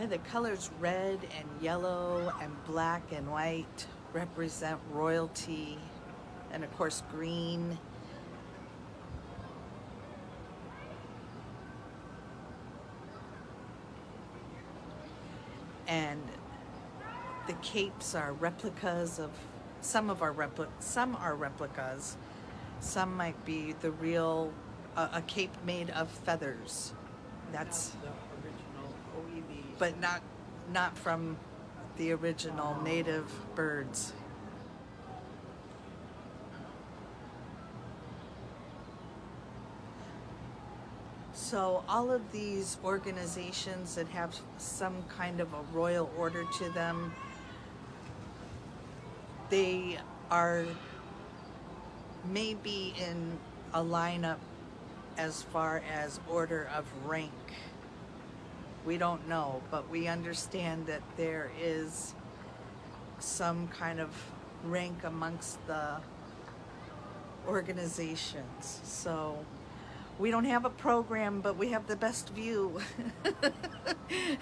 Yeah, the colors red and yellow and black and white represent royalty, and of course green. And the capes are replicas of some of our some are replicas. Some might be the real a cape made of feathers. That's The original Hawai'i. but not from the original native birds. So all of these organizations that have some kind of a royal order to them, they are maybe in a lineup as far as order of rank. We don't know, but we understand that there is some kind of rank amongst the organizations. So we don't have a program, but we have the best view.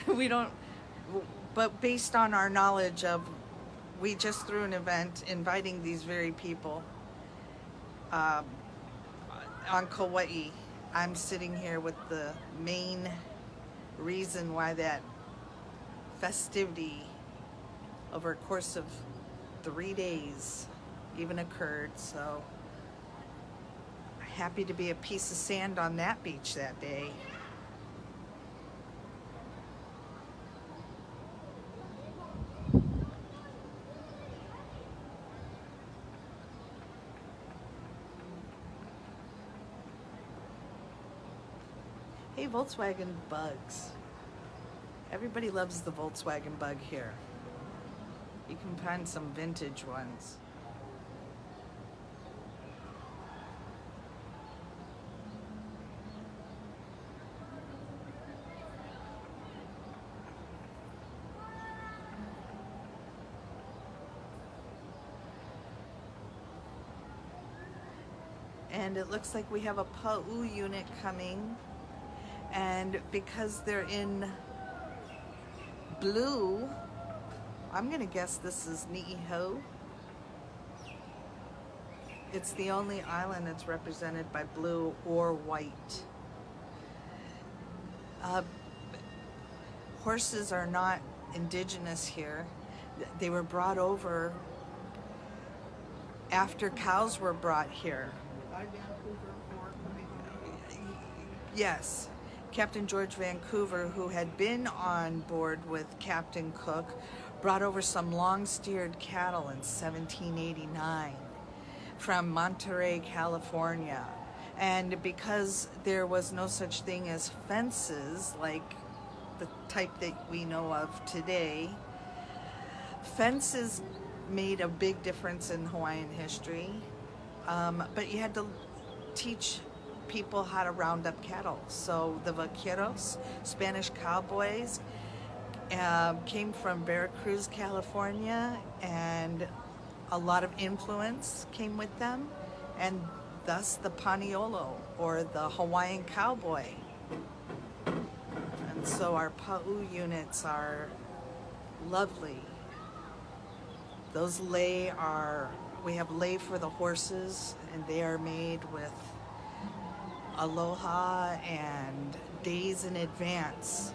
We don't, but based on our knowledge of, we just threw an event inviting these very people on Kauai. I'm sitting here with the main reason why that festivity over a course of 3 days even occurred. So happy to be a piece of sand on that beach that day. Hey, Volkswagen bugs. Everybody loves the Volkswagen bug here. You can find some vintage ones. And it looks like we have a Pa'u unit coming. And because they're in blue, I'm gonna guess this is Ni'iho. It's the only island that's represented by blue or white. Horses are not indigenous here. They were brought over after cows were brought here. By Vancouver for Kamehameha. Yes, Captain George Vancouver, who had been on board with Captain Cook, brought over some long-steered cattle in 1789 from Monterey, California. And because there was no such thing as fences like the type that we know of today, fences made a big difference in Hawaiian history. But you had to teach people how to round up cattle. So the vaqueros, Spanish cowboys, came from Veracruz, California, and a lot of influence came with them, and thus the paniolo, or the Hawaiian cowboy. And so our Pa'u units are lovely. Those lei are, we have lei for the horses, and they are made with aloha and days in advance.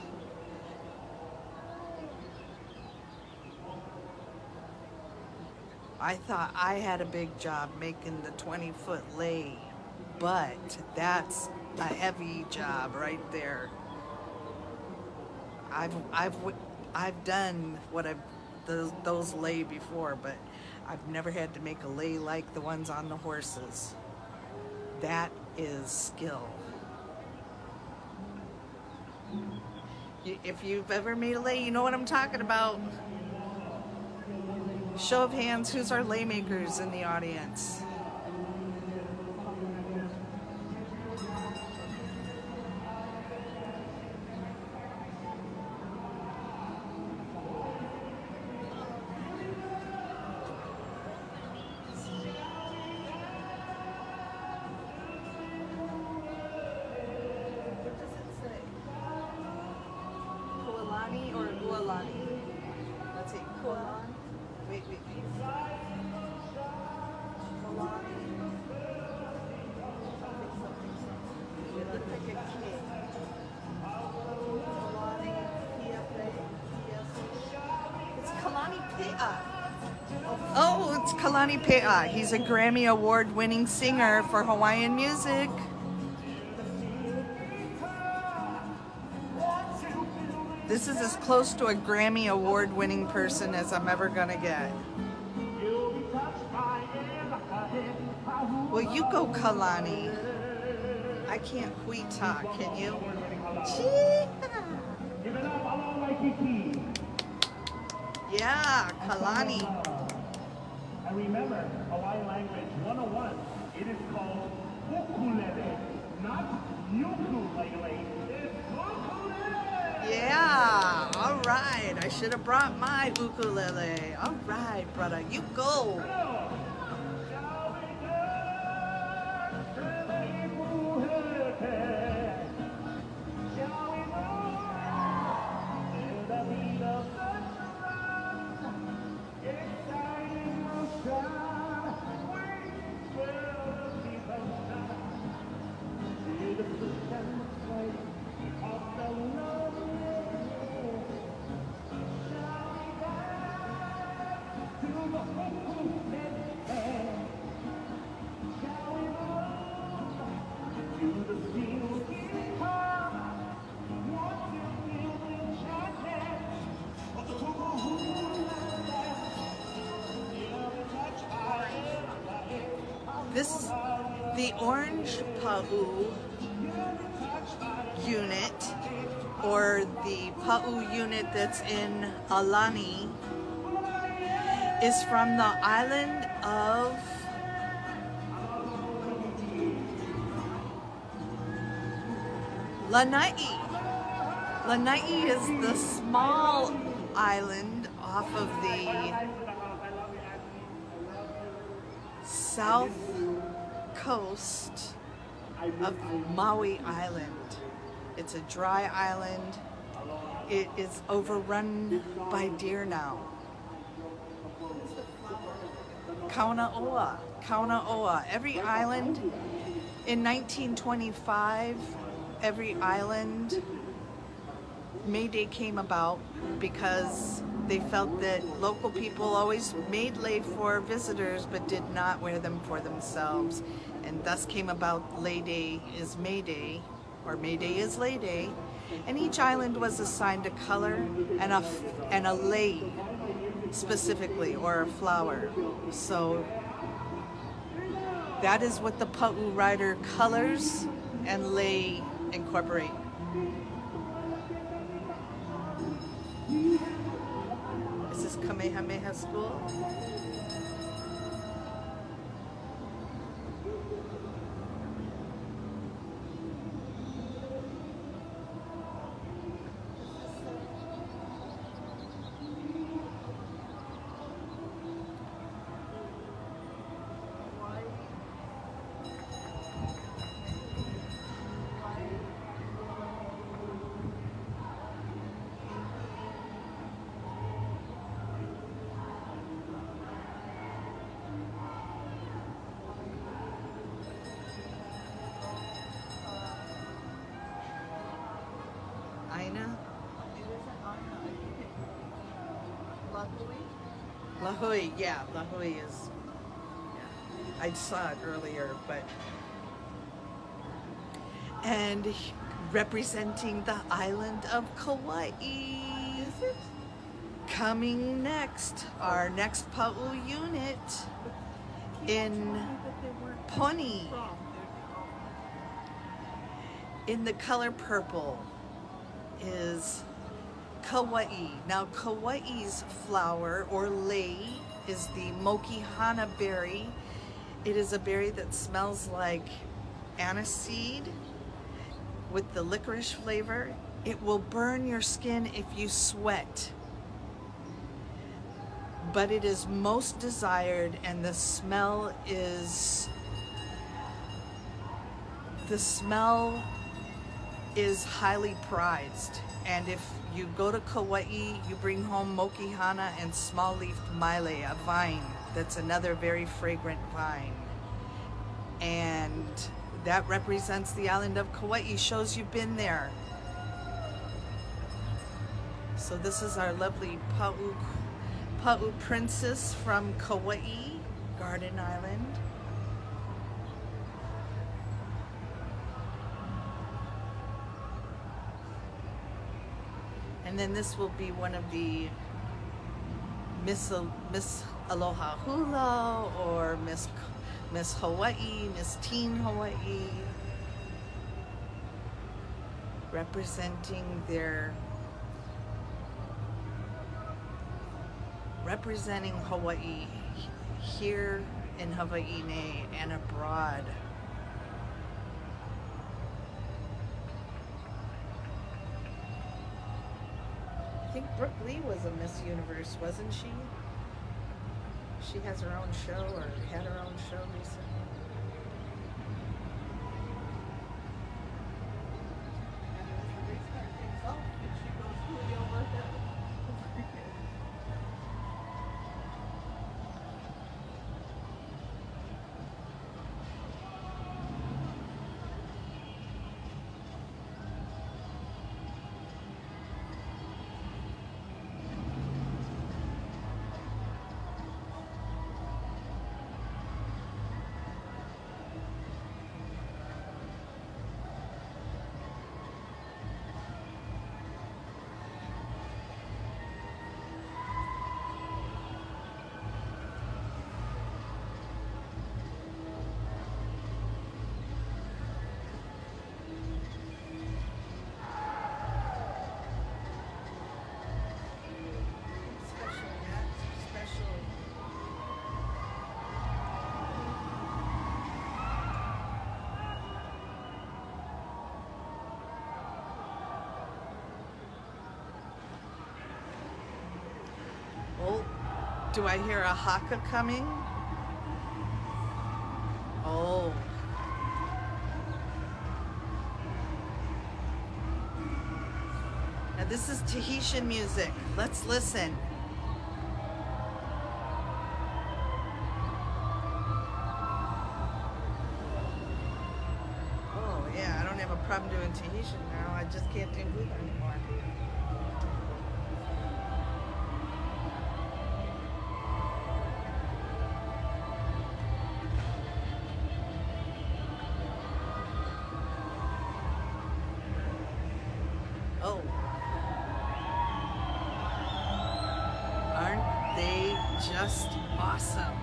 I thought I had a big job making the 20-foot lei, but that's a heavy job right there. I've done what those lei before, but I've never had to make a lei like the ones on the horses. That is skill. If you've ever made a lei, you know what I'm talking about. Show of hands, who's our lei makers in the audience? What does it say? Kualani or Pe'a. Oh, it's Kalani Pe'a. He's a Grammy Award-winning singer for Hawaiian music. This is as close to a Grammy Award-winning person as I'm ever gonna get. Well, you go, Kalani. I can't huita, can you? Yeah, Kalani. And remember, Hawaii language 101, it is called ukulele, not ukulele. It's ukulele! Yeah, all right. I should have brought my ukulele. All right, brother, you go. This, the orange pa'u unit, or the pa'u unit that's in Alani, is from the island of Lanai. Lanai is the small island off of the south coast of Maui Island. It's a dry island. It is overrun by deer now. Kaunaoa. Kaunaoa. Every island in 1925, every island, May Day came about because they felt that local people always made lei for visitors but did not wear them for themselves. And thus came about Lei Day is May Day, or May Day is Lei Day. And each island was assigned a color and a lei specifically, or a flower. So that is what the Pa'u Rider colors and lei incorporate. Is this Kamehameha school? Aina? Lahui, yeah, Lahui is, yeah. I saw it earlier, but, and representing the island of Kauai. Is it? Coming next, our next Pa'u unit in Poni, in the color purple, is Kauai. Now Kauai's flower or lei is the mokihana berry. It is a berry that smells like aniseed with the licorice flavor. It will burn your skin if you sweat, but it is most desired, and the smell is highly prized. And if you go to Kauai, you bring home mokihana and small-leafed maile, a vine that's another very fragrant vine. And that represents the island of Kauai, shows you've been there. So this is our lovely Pa'u Ha'u princess from Kauai, Garden Island. And then this will be one of the Miss Aloha Hula or Miss Hawaii, Miss Teen Hawaii, representing Hawaii here in Hawaii and abroad. I think Brooke Lee was a Miss Universe, wasn't she? She has her own show, or had her own show recently. And as the restart takes off, and she goes Julio Bertha. Oh, do I hear a haka coming? Oh. Now this is Tahitian music. Let's listen. Oh yeah, I don't have a problem doing Tahitian now. I just can't do hula anymore. Oh. Aren't they just awesome?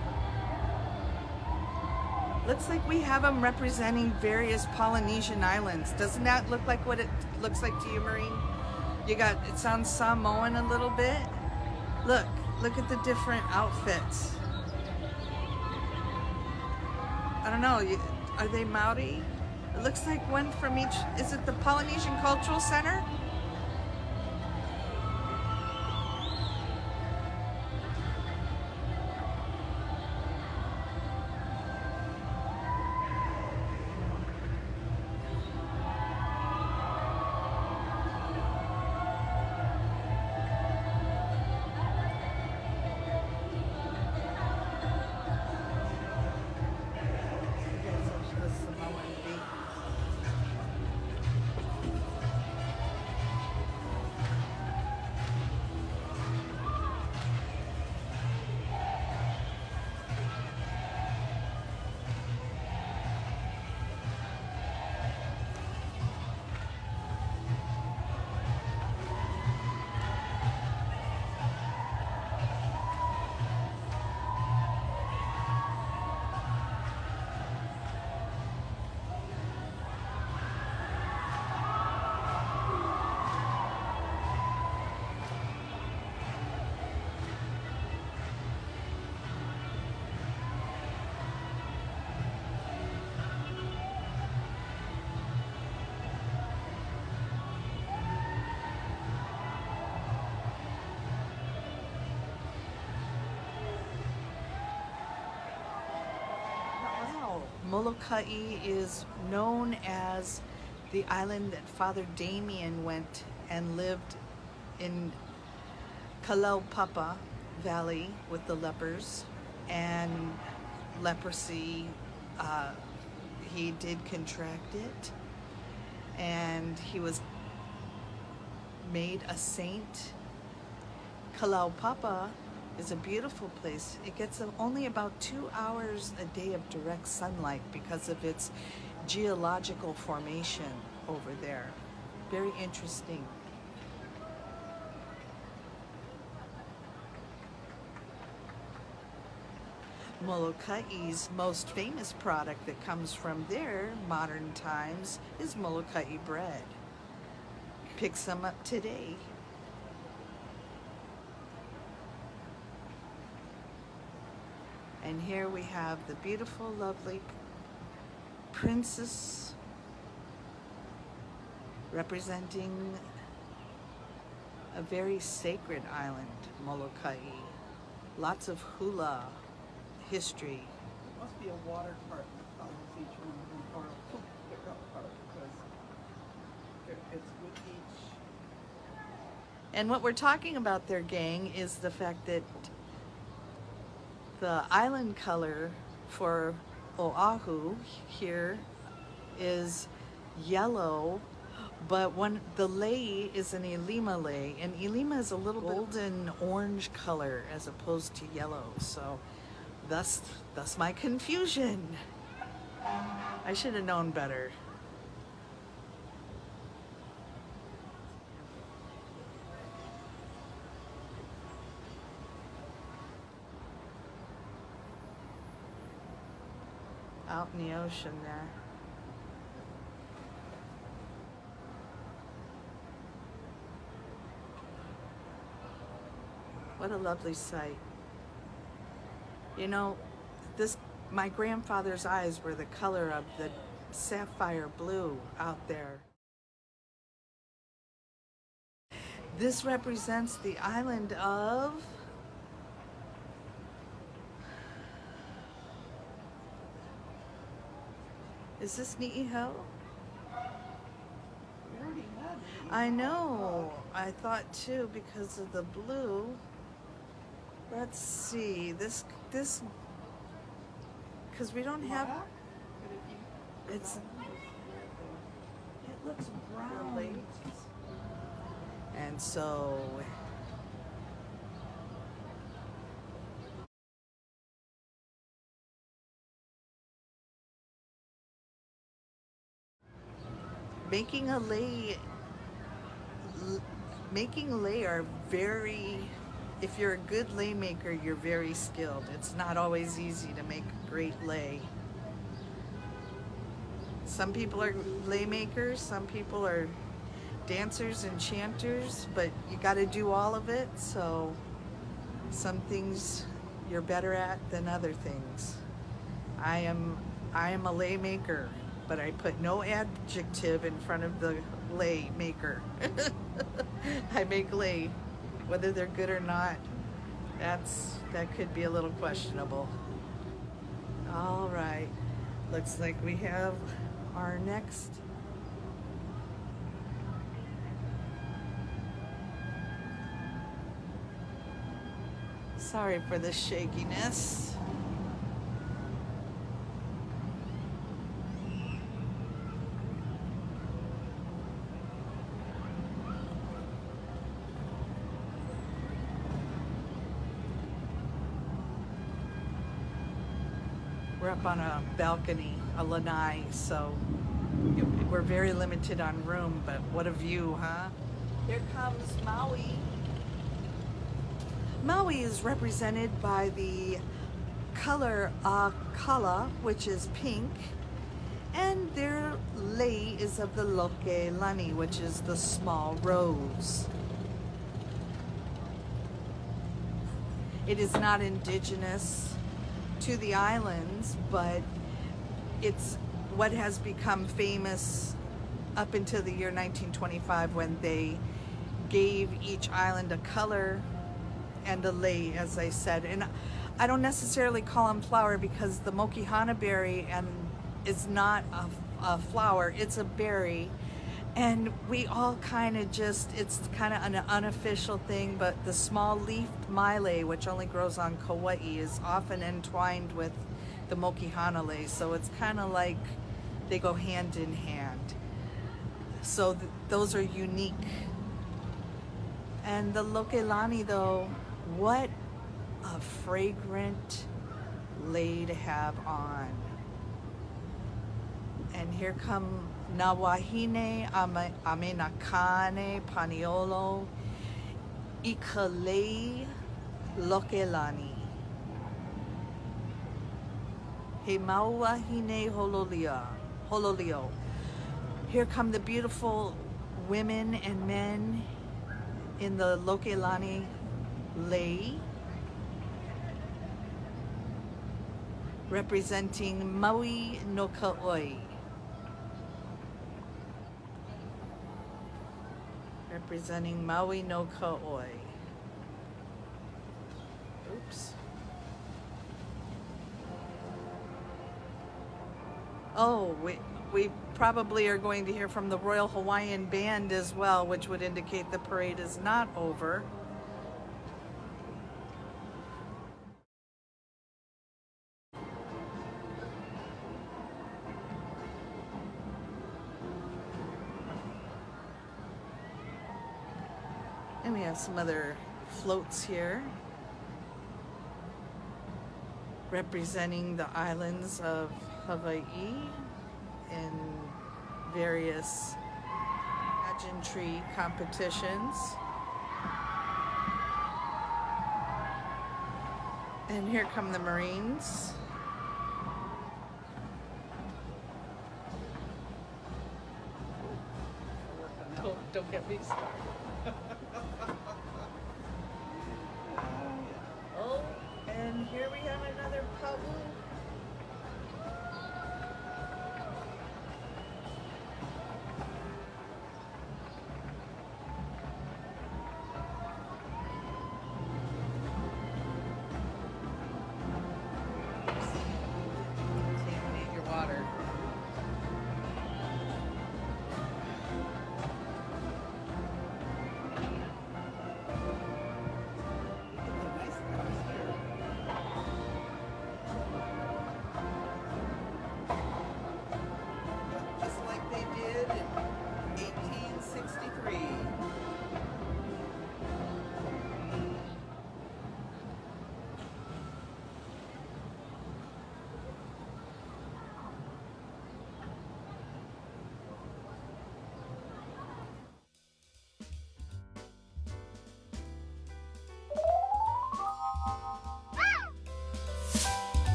Looks like we have them representing various Polynesian islands. Doesn't that look like what it looks like to you, Maureen? It sounds Samoan a little bit. Look at the different outfits. I don't know, are they Maori? It looks like one from each, is it the Polynesian Cultural Center? Molokai is known as the island that Father Damien went and lived in Kalaupapa Valley with the lepers and leprosy. He did contract it, and he was made a saint. Kalaupapa is a beautiful place. It gets only about 2 hours a day of direct sunlight because of its geological formation over there. Very interesting. Moloka'i's most famous product that comes from their modern times is Moloka'i bread. Pick some up today. And here we have the beautiful, lovely princess representing a very sacred island, Moloka'i. Lots of hula history. It must be a water park that follows each one, or a poop pickup park, because it's with each. And what we're talking about there, gang, is the fact that the island color for Oahu here is yellow, but when the lei is an Ilima lei, and Ilima is a little golden orange color as opposed to yellow, so thus my confusion. I should have known better. Out in the ocean there. What a lovely sight. You know, my grandfather's eyes were the color of the sapphire blue out there. This represents the island of Is this Ni'iho? We already had it. I know. I thought too because of the blue. Let's see. This because we don't have. Black? Could it be? It's. It looks Or brown. late? And so. Making a lei are very, if you're a good lei maker, you're very skilled. It's not always easy to make a great lei. Some people are lei makers, some people are dancers and chanters, but you got to do all of it, so some things you're better at than other things. I am a lei maker, but I put no adjective in front of the lei maker. I make lei, whether they're good or not. That could be a little questionable. All right, looks like we have our next. Sorry for the shakiness. We're up on a balcony, a lanai, so we're very limited on room, but what a view, huh? Here comes Maui. Maui is represented by the color akala, which is pink, and their lei is of the loke lani, which is the small rose. It is not indigenous to the islands, but it's what has become famous up until the year 1925 when they gave each island a color and a lei, as I said. And I don't necessarily call them flower because the mokihana berry is not a flower, it's a berry. And we all kind of it's kind of an unofficial thing, but the small leafed maile, which only grows on Kauai, is often entwined with the mokihana lei. So it's kind of like they go hand in hand. So those are unique. And the lokelani, though, what a fragrant lei to have on. And here come Nawahine Amenakane Paniolo Ikalei Lokelani. He Mauahine Hololio. Here come the beautiful women and men in the Lokelani lei, representing Maui no Ka'oi. Representing Maui no Ka'oi. Oops. Oh, we probably are going to hear from the Royal Hawaiian Band as well, which would indicate the parade is not over. And we have some other floats here representing the islands of Hawai'i in various pageantry competitions. And here come the Marines. Don't get me started. Oh, and here we have another Pabu